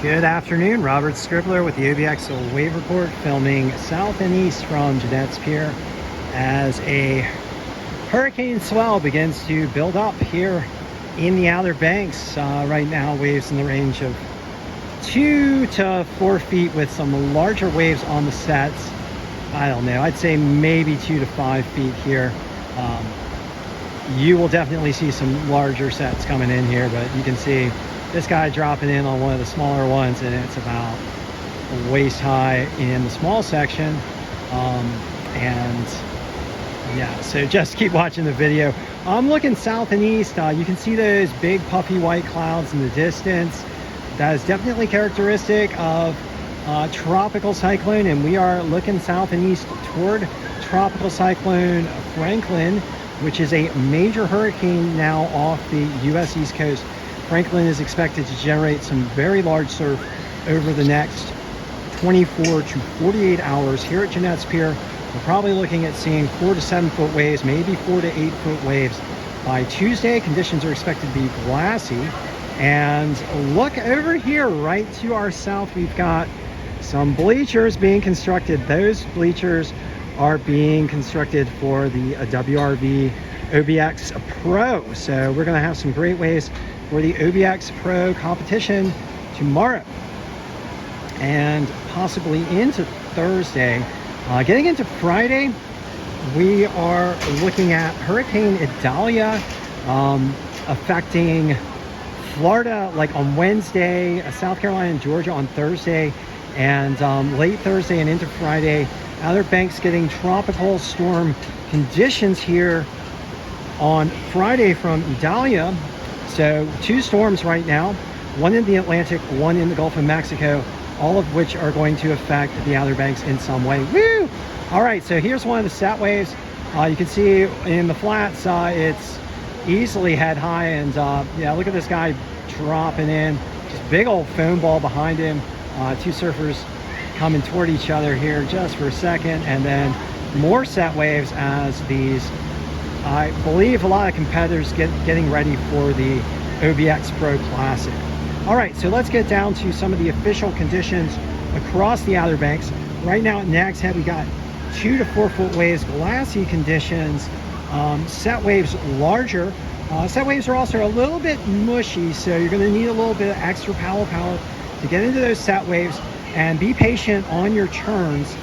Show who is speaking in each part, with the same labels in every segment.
Speaker 1: Good afternoon, Robert Scribbler with the OBX Wave Report, filming south and east from Jeanettes Pier as a hurricane swell begins to build up here in the Outer Banks. Right now, waves in the range of 2 to 4 feet with some larger waves on the sets. I don't know, I'd say maybe 2 to 5 feet here. You will definitely see some larger sets coming in here, but you can see this guy dropping in on one of the smaller ones, and it's about waist high in the small section. And yeah, so just keep watching the video. I'm looking south and east. You can see those big puffy white clouds in the distance. That is definitely characteristic of tropical cyclone, and we are looking south and east toward tropical cyclone Franklin, which is a major hurricane now off the U.S. East Coast. Franklin is expected to generate some very large surf over the next 24 to 48 hours. Here at Jeanettes Pier, we're probably looking at seeing 4 to 7 foot waves, maybe 4 to 8 foot waves. By Tuesday, conditions are expected to be glassy. And look over here, right to our south, we've got some bleachers being constructed. Those bleachers are being constructed for the WRV OBX Pro. So we're going to have some great waves for the OBX Pro competition tomorrow and possibly into Thursday. Getting into Friday, we are looking at Hurricane Idalia affecting Florida like on Wednesday, South Carolina and Georgia on Thursday, and late Thursday and into Friday. Outer Banks getting tropical storm conditions here on Friday from Idalia. So 2 storms right now, one in the Atlantic, one in the Gulf of Mexico, all of which are going to affect the Outer Banks in some way. Woo! All right, so here's one of the set waves. You can see in the flats, it's easily head high, and yeah, look at this guy dropping in. Just big old foam ball behind him. 2 surfers coming toward each other here just for a second, and then more set waves as these, I believe, a lot of competitors getting ready for the OBX Pro Classic. All right, so let's get down to some of the official conditions across the Outer Banks. Right now at Nag's Head, we got 2 to 4 foot waves, glassy conditions, set waves larger. Set waves are also a little bit mushy, so you're going to need a little bit of extra power to get into those set waves, and be patient on your turns.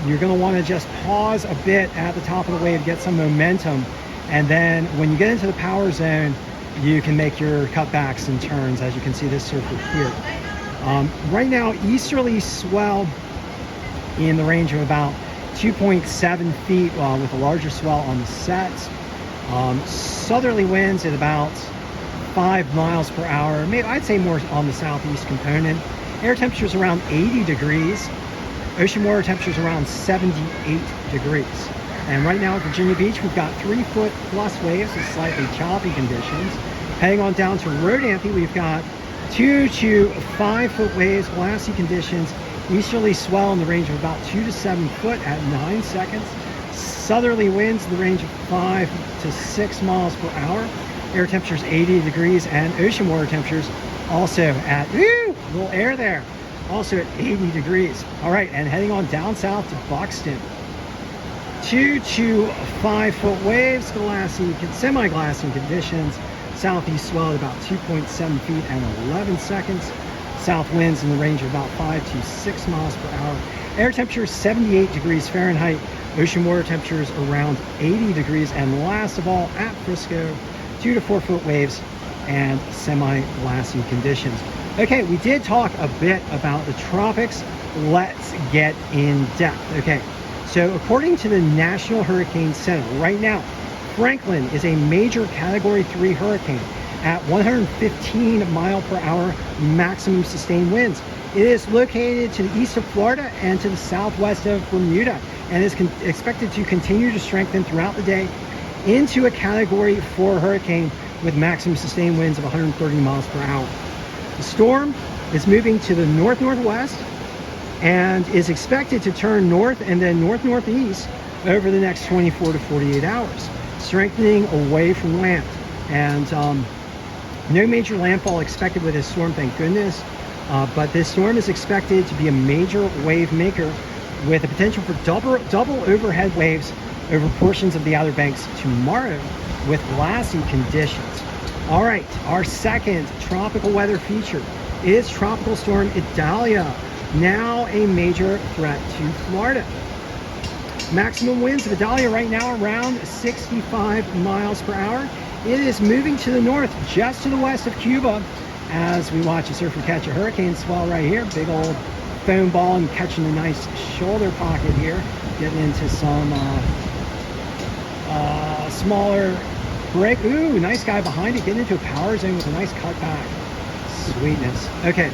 Speaker 1: You're going to want to just pause a bit at the top of the wave, get some momentum, and then when you get into the power zone, you can make your cutbacks and turns, as you can see this surfer here. Right now, easterly swell in the range of about 2.7 feet with a larger swell on the sets. Southerly winds at about 5 miles per hour, maybe I'd say more on the southeast component. Air temperatures around 80 degrees. Ocean water temperatures around 78 degrees. And right now at Virginia Beach, we've got 3 foot plus waves with slightly choppy conditions. Heading on down to Rodanthe, we've got 2 to 5 foot waves, glassy conditions. Easterly swell in the range of about 2 to 7 foot at 9 seconds. Southerly winds in the range of 5 to 6 miles per hour. Air temperatures 80 degrees, and ocean water temperatures also at, woo, a little air there, also at 80 degrees. All right, and heading on down south to Buxton. 2 to 5 foot waves, glassy, semi-glassy conditions. Southeast swell at about 2.7 feet and 11 seconds. South winds in the range of about 5 to 6 miles per hour. Air temperature 78 degrees Fahrenheit. Ocean water temperatures around 80 degrees. And last of all, at Frisco, 2 to 4 foot waves and semi-glassy conditions. Okay, we did talk a bit about the tropics. Let's get in depth. Okay, so according to the National Hurricane Center, right now, Franklin is a major Category 3 hurricane at 115 mile per hour maximum sustained winds. It is located to the east of Florida and to the southwest of Bermuda, and is expected to continue to strengthen throughout the day into a Category 4 hurricane with maximum sustained winds of 130 miles per hour. The storm is moving to the north-northwest and is expected to turn north and then north-northeast over the next 24 to 48 hours, strengthening away from land. And no major landfall expected with this storm, thank goodness. but this storm is expected to be a major wave maker with the potential for double overhead waves over portions of the Outer Banks tomorrow with glassy conditions. All right, our second tropical weather feature is Tropical Storm Idalia, now a major threat to Florida. Maximum winds of Idalia right now around 65 miles per hour. It is moving to the north, just to the west of Cuba, as we watch a surfer catch a hurricane. Swell right here, big old foam ball, and catching a nice shoulder pocket here, getting into some smaller break. Ooh, nice guy behind it, getting into a power zone with a nice cutback. Sweetness. Okay,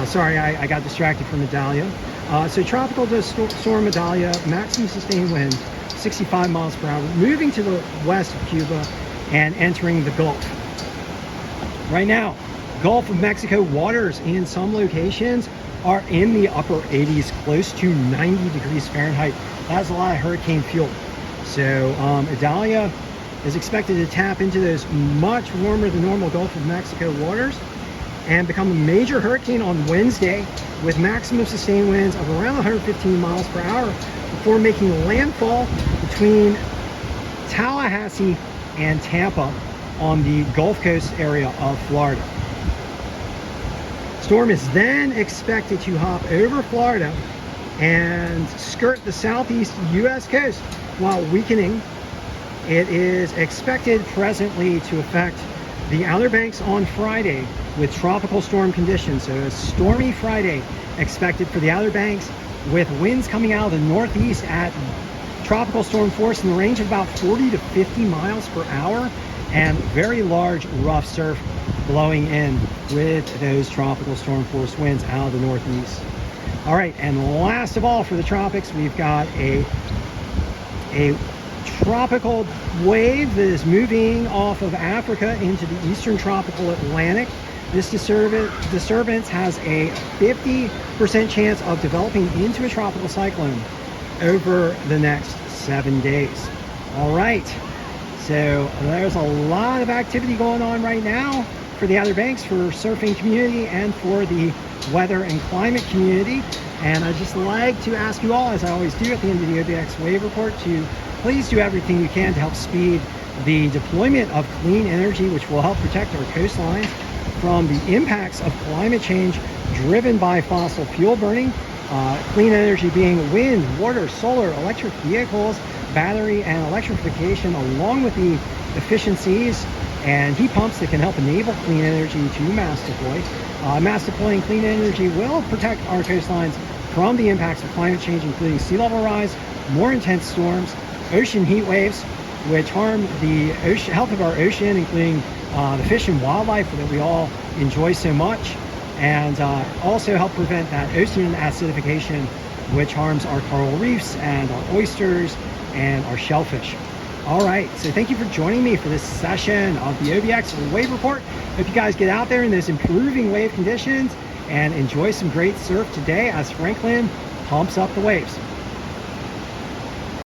Speaker 1: sorry, I got distracted from Idalia. So tropical storm Idalia, maximum sustained wind 65 miles per hour, moving to the west of Cuba and entering the Gulf. Right now, Gulf of Mexico waters in some locations are in the upper 80s, close to 90 degrees Fahrenheit. That's a lot of hurricane fuel. So Idalia is expected to tap into those much warmer than normal Gulf of Mexico waters and become a major hurricane on Wednesday with maximum sustained winds of around 115 miles per hour before making landfall between Tallahassee and Tampa on the Gulf Coast area of Florida. Storm is then expected to hop over Florida and skirt the southeast U.S. coast while weakening. It is expected presently to affect the Outer Banks on Friday with tropical storm conditions. So a stormy Friday expected for the Outer Banks with winds coming out of the northeast at tropical storm force in the range of about 40 to 50 miles per hour and very large rough surf blowing in with those tropical storm force winds out of the northeast. All right, and last of all for the tropics, we've got a tropical wave that is moving off of Africa into the eastern tropical Atlantic. This disturbance has a 50% chance of developing into a tropical cyclone over the next 7 days. All right, so there's a lot of activity going on right now for the Outer Banks, for surfing community, and for the weather and climate community. And I'd just like to ask you all, as I always do at the end of the OBX Wave Report, to please do everything you can to help speed the deployment of clean energy, which will help protect our coastlines from the impacts of climate change driven by fossil fuel burning. Clean energy being wind, water, solar, electric vehicles, battery and electrification, along with the efficiencies and heat pumps that can help enable clean energy to mass deploy. Mass deploying clean energy will protect our coastlines from the impacts of climate change, including sea level rise, more intense storms, ocean heat waves, which harm the health of our ocean, including the fish and wildlife that we all enjoy so much, and also help prevent that ocean acidification, which harms our coral reefs and our oysters and our shellfish. All right, so thank you for joining me for this session of the OBX Wave Report. Hope you guys get out there in those improving wave conditions and enjoy some great surf today as Franklin pumps up the waves.